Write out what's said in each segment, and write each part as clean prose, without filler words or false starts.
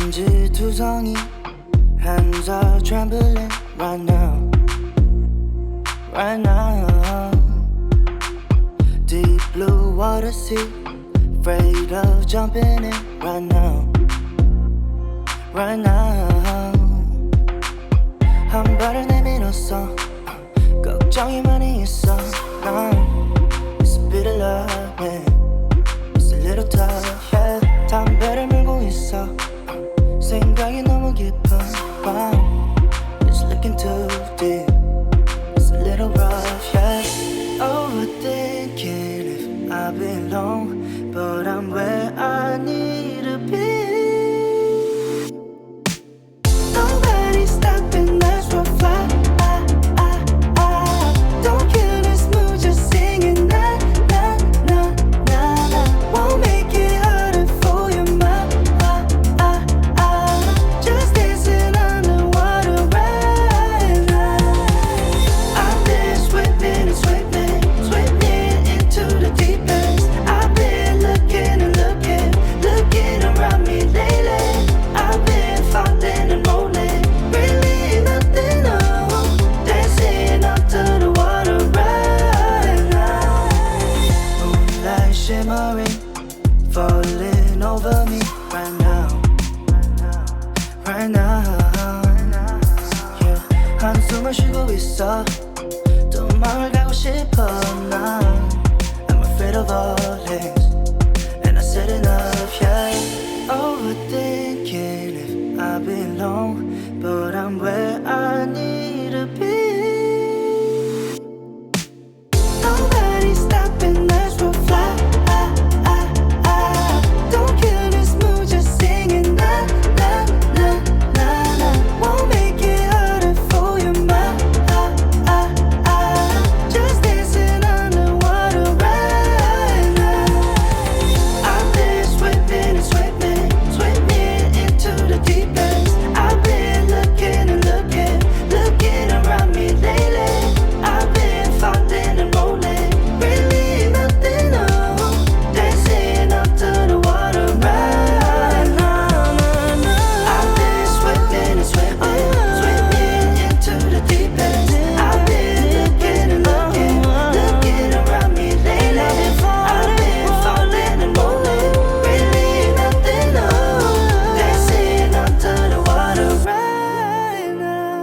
천지투성이 hands are trembling right now, right now. Deep blue water sea, afraid of jumping in right now, right now. 한 발을 내밀었어, 걱정이 많이 있어. It's a bit of love, yeah. It's a little tough, yeah. 담배를 물고 있어, 생각이 너무 깊어. Wow, it's looking too deep. It's a little rough, yeah. Overthinking if I belong, but I'm where I need to be. Nobody's stopping us from flying. Don't kill this mood, just singing na na na na na. Won't make it harder for your mind. Just dancing underwater right now. I've been swimming and swimming, swimming into the deep end. I've been looking and looking, looking around me lately. I've been falling and rolling, really nothing new. Dancing up to the water right now. Moonlight shimmering, falling over me right now, right now. Yeah, 한숨을 쉬고 있어, 또 마을 가고 싶어 난. I'm afraid of all things, and I said enough, yeah. Overthinking if I belong, but I'm where I need to be. Nobody's stopping us from flying. Don't kill this mood, just singing na na na na na. Won't make it harder for your mind. Just dancing underwater right now. I've been swimming and swimming, swimming into the deep end. I've been looking and looking, looking around me lately. I've been falling and rolling, really nothing new. Dancing up to the water right now. I've been swimming and swimming, swimming into the deep end. I've been looking and looking, looking around me lately. I've been falling and rolling, really nothing new. Dancing up to the water right now.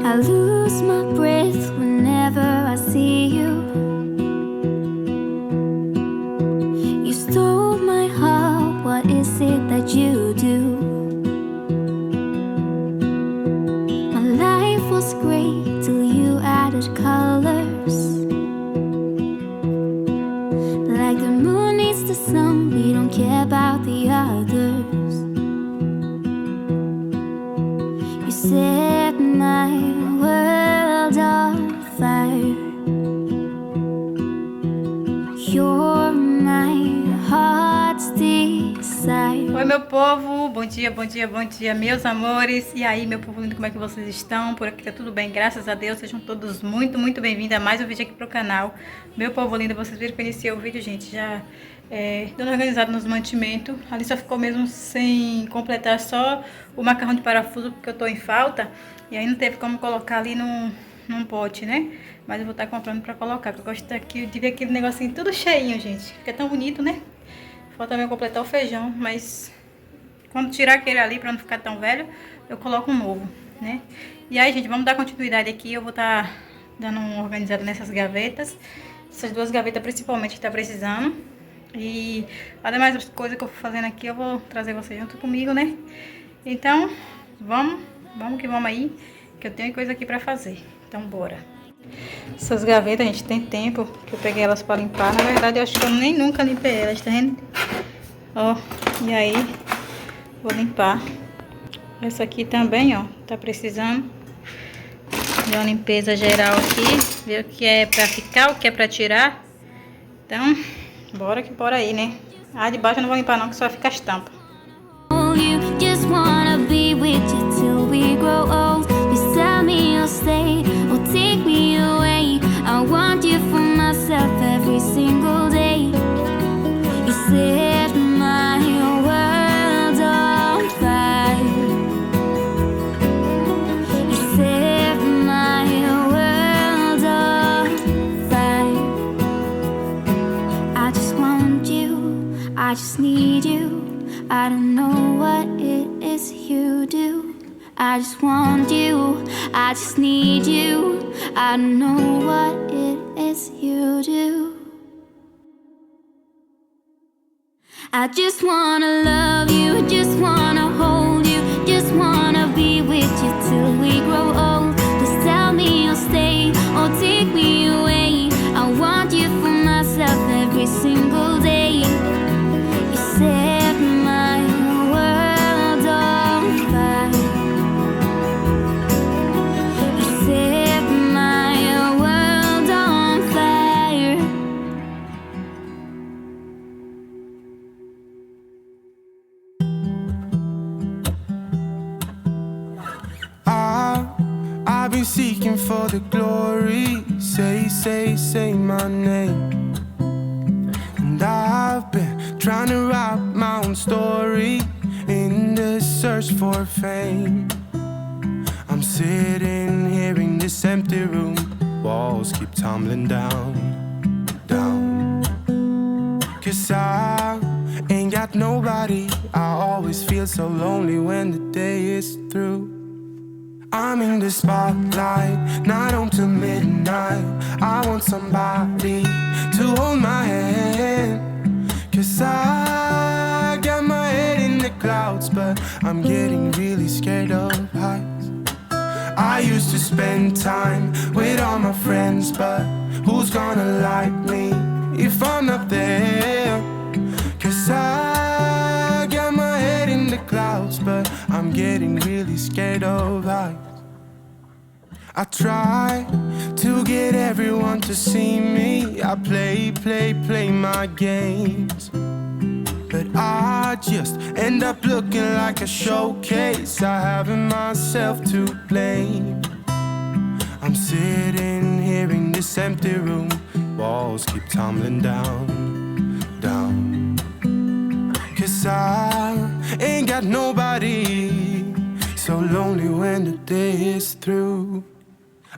I lose my breath whenever I see you. You stole my heart, what is it that you do? My life was great till you added colors. Like the moon needs the sun, we don't care about the others. You set my world on fire. You're my heart's desire. Oi, meu povo, bom dia, bom dia, bom dia, meus amores. E aí, meu povo lindo, como é que vocês estão? Por aqui tá tudo bem, graças a Deus. Sejam todos muito, muito bem-vindos a mais um vídeo aqui pro canal. Meu povo lindo, vocês viram que eu iniciei o vídeo, gente, já dando organizado nos mantimentos. Ali só ficou mesmo sem completar só o macarrão de parafuso, porque eu tô em falta. E aí não teve como colocar ali num pote, né? Mas eu vou estar comprando pra colocar, porque eu gosto daqui, de ver aquele negocinho tudo cheinho, gente. Fica tão bonito, né? Falta também completar o feijão, mas quando tirar aquele ali, pra não ficar tão velho, eu coloco um novo, né? E aí, gente, vamos dar continuidade aqui. Eu vou estar dando uma organizada nessas gavetas. Essas duas gavetas principalmente que tá precisando. E ademais das coisas que eu for fazendo aqui, eu vou trazer vocês junto comigo, né? Então, vamos que vamos aí, que eu tenho coisa aqui pra fazer. Então, bora. Essas gavetas, gente, tem tempo que eu peguei elas pra limpar. Na verdade, eu acho que eu nem nunca limpei elas, tá vendo? Ó, e aí, vou limpar. Essa aqui também, ó, tá precisando de uma limpeza geral aqui. Ver o que é pra ficar, o que é pra tirar. Então, bora que bora aí, né? A de baixo eu não vou limpar não, que só vai ficar estampa. You just wanna be with you till we grow old. Please tell me you'll stay or take me away. I just want you, I just need you. I don't know what it is you do. I just wanna love you, just wanna hold you, just wanna be with you till we grow old. Just tell me you'll stay or take me away. I want you for myself every single day. You set my world on fire. You set my world on fire. I've been seeking for the glory. Say my name. And I've been trying to write my own story in the search for fame. I'm sitting here in this empty room. Walls keep tumbling down. 'Cause I ain't got nobody. I always feel so lonely when the day is through. I'm in the spotlight, not home till midnight. I want somebody to hold my hand. 'Cause I got my head in the clouds, but I'm getting really scared of heights. I used to spend time with all my friends, but who's gonna like me if I'm not there? 'Cause I got my head in the clouds, but I'm getting really scared of heights. I try to get everyone to see me. I play my games, but I just end up looking like a showcase. I haven't myself to blame. I'm sitting here in this empty room. Walls keep tumbling down. 'Cause I ain't got nobody. So lonely when the day is through.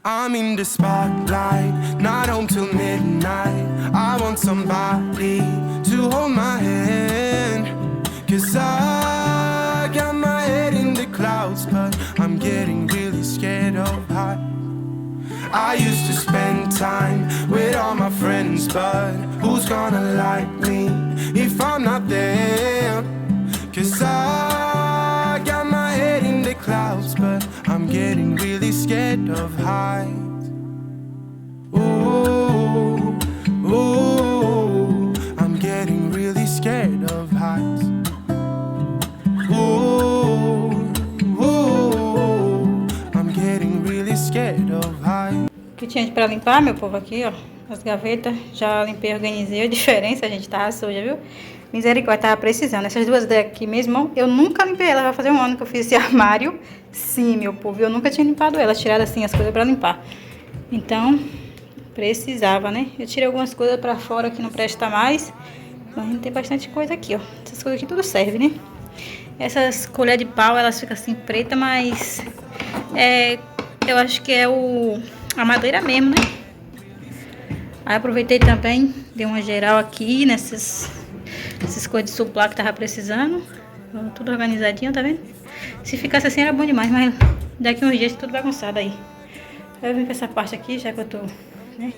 I'm in the spotlight, not home till midnight. I want somebody to hold my hand. 'Cause I got my head in the clouds, but I'm getting really scared of heights. I used to spend time with all my friends, but who's gonna like me if I'm not there? 'Cause I got my head in the clouds, but I'm getting really scared of heights. Ooh, I'm getting really scared of heights. Ooh, I'm getting really scared of heights. O que tinha pra limpar, meu povo, aqui, ó. As gavetas, já limpei, organizei. A diferença, a gente tava suja, viu? Misericórdia, tava precisando. Essas duas daqui mesmo, eu nunca limpei ela. Vai fazer um ano que eu fiz esse armário. Sim, meu povo, eu nunca tinha limpado ela. Tirado assim as coisas pra limpar. Então, precisava, né? Eu tirei algumas coisas pra fora que não presta mais. Mas ainda tem bastante coisa aqui, ó. Essas coisas aqui tudo serve, né? Essas colheres de pau, elas ficam assim preta, mas... eu acho que é a madeira mesmo, né? Aí aproveitei também, dei uma geral aqui essas coisas de suplá que tava precisando. Tudo organizadinho, tá vendo? Se ficasse assim era bom demais, mas daqui uns dias tudo bagunçado aí. Aí eu vim com essa parte aqui, já que eu tô, né?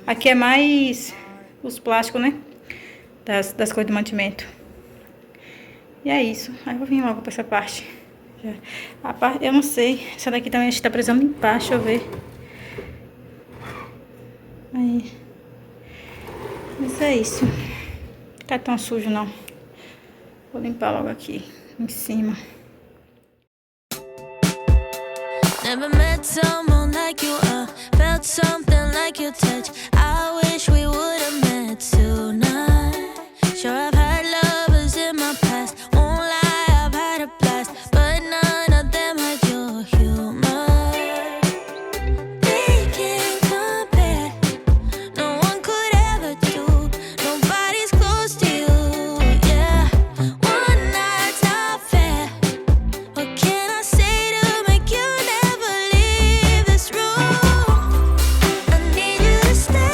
Aqui é mais os plásticos, né? Das coisas de mantimento. E é isso. Aí eu vou vir logo pra essa parte. A parte, eu não sei. Essa daqui também a gente tá precisando limpar, deixa eu ver. Aí. Mas é isso. Não tá tão sujo não. Vou limpar logo aqui em cima. Never met someone like you, felt something like your touch. I wish we would have met tonight. Sure, I've had lovers in my past, won't lie, I've had a blast, but none of them had your humor. They can't compare, no one could ever do, nobody's close to you, yeah. One night's not fair, what can I say to make you never leave this room? I need you to stay.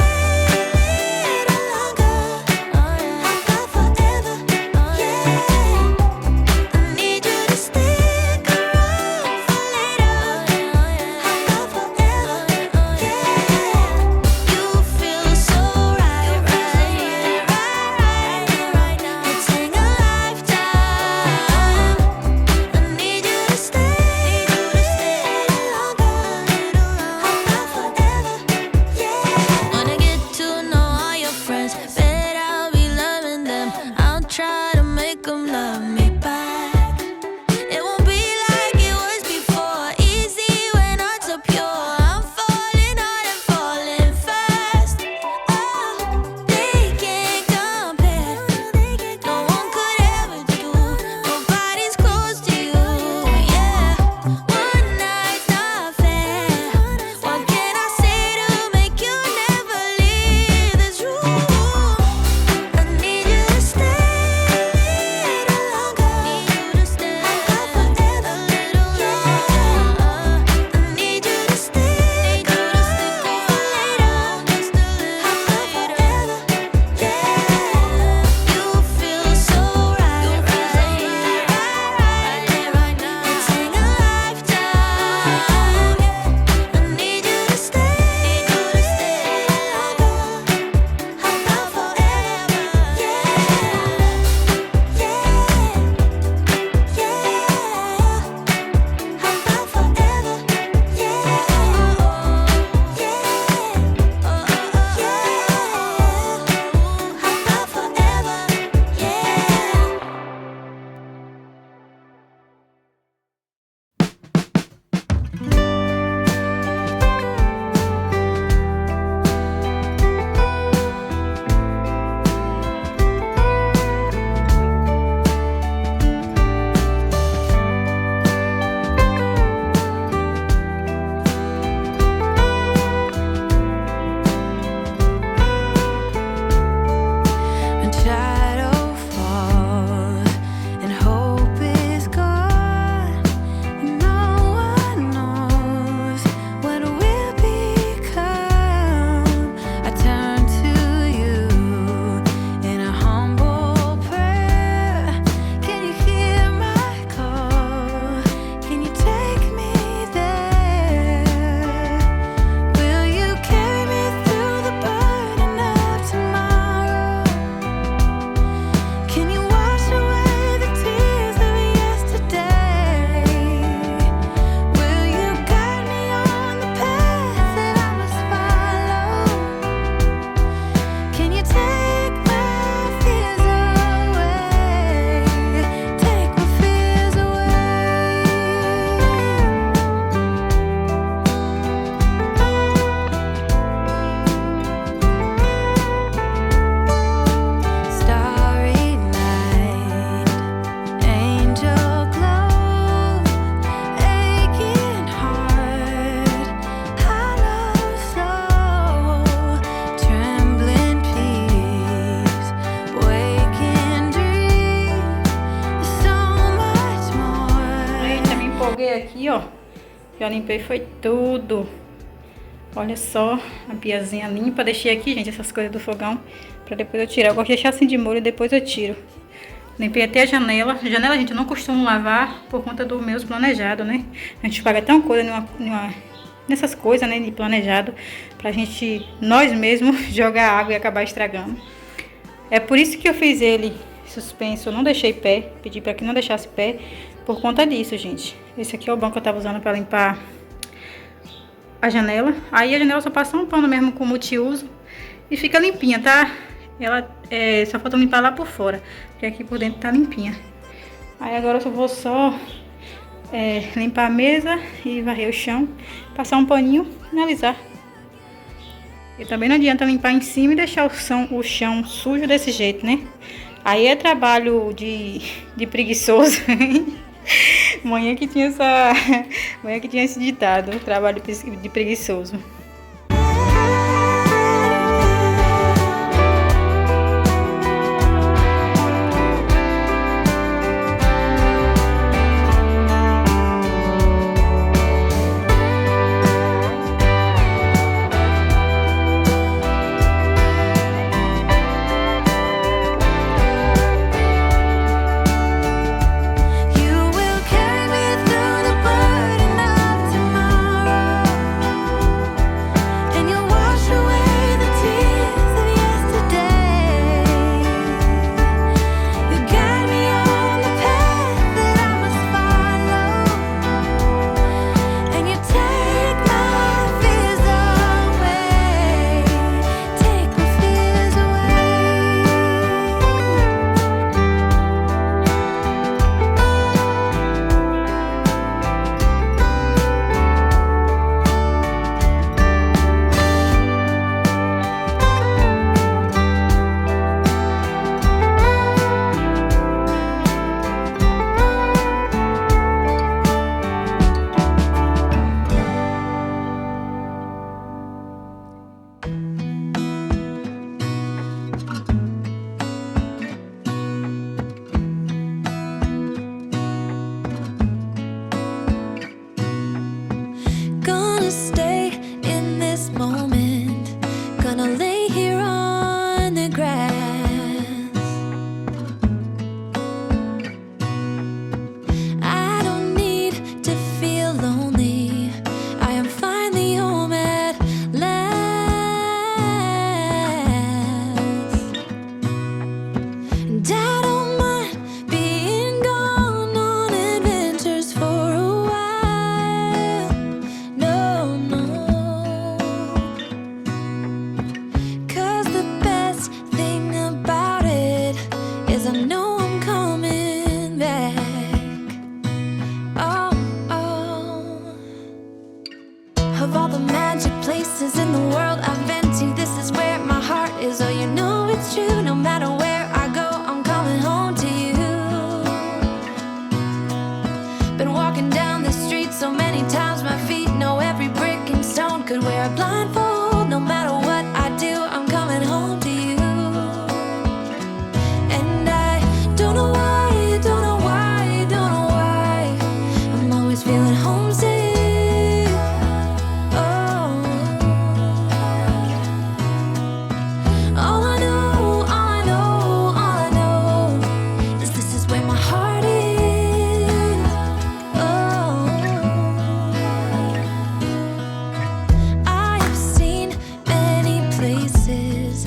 limpei aqui, ó. Já limpei, foi tudo. Olha só, a piazinha limpa. Deixei aqui, gente, essas coisas do fogão pra depois eu tirar. Eu gosto de deixar assim de molho e depois eu tiro. Limpei até a janela. A janela, gente, eu não costumo lavar por conta dos meus planejados, né? A gente paga tão coisa nessas coisas, né, de planejado, pra gente, nós mesmos, jogar água e acabar estragando. É por isso que eu fiz ele suspenso, eu não deixei pé, pedi pra que não deixasse pé, por conta disso, gente. Esse aqui é o banco que eu tava usando pra limpar a janela. Aí a janela só passa um pano mesmo com multiuso e fica limpinha, tá? Ela só falta limpar lá por fora, porque aqui por dentro tá limpinha. Aí agora eu só vou limpar a mesa e varrer o chão, passar um paninho e finalizar. E também não adianta limpar em cima e deixar o chão sujo desse jeito, né? Aí é trabalho de preguiçoso. Manhã que tinha esse ditado, trabalho de preguiçoso. Of all the magic places in the world I've been to, this is where my heart is. Oh, you know it's true. No matter where I go, I'm coming home to you. Been walking down the street so many times, my feet know every brick and stone. Could wear a blindfold. No matter what I do, I'm coming home to you. And I don't know why, don't know why, don't know why I'm always feeling homesick. Places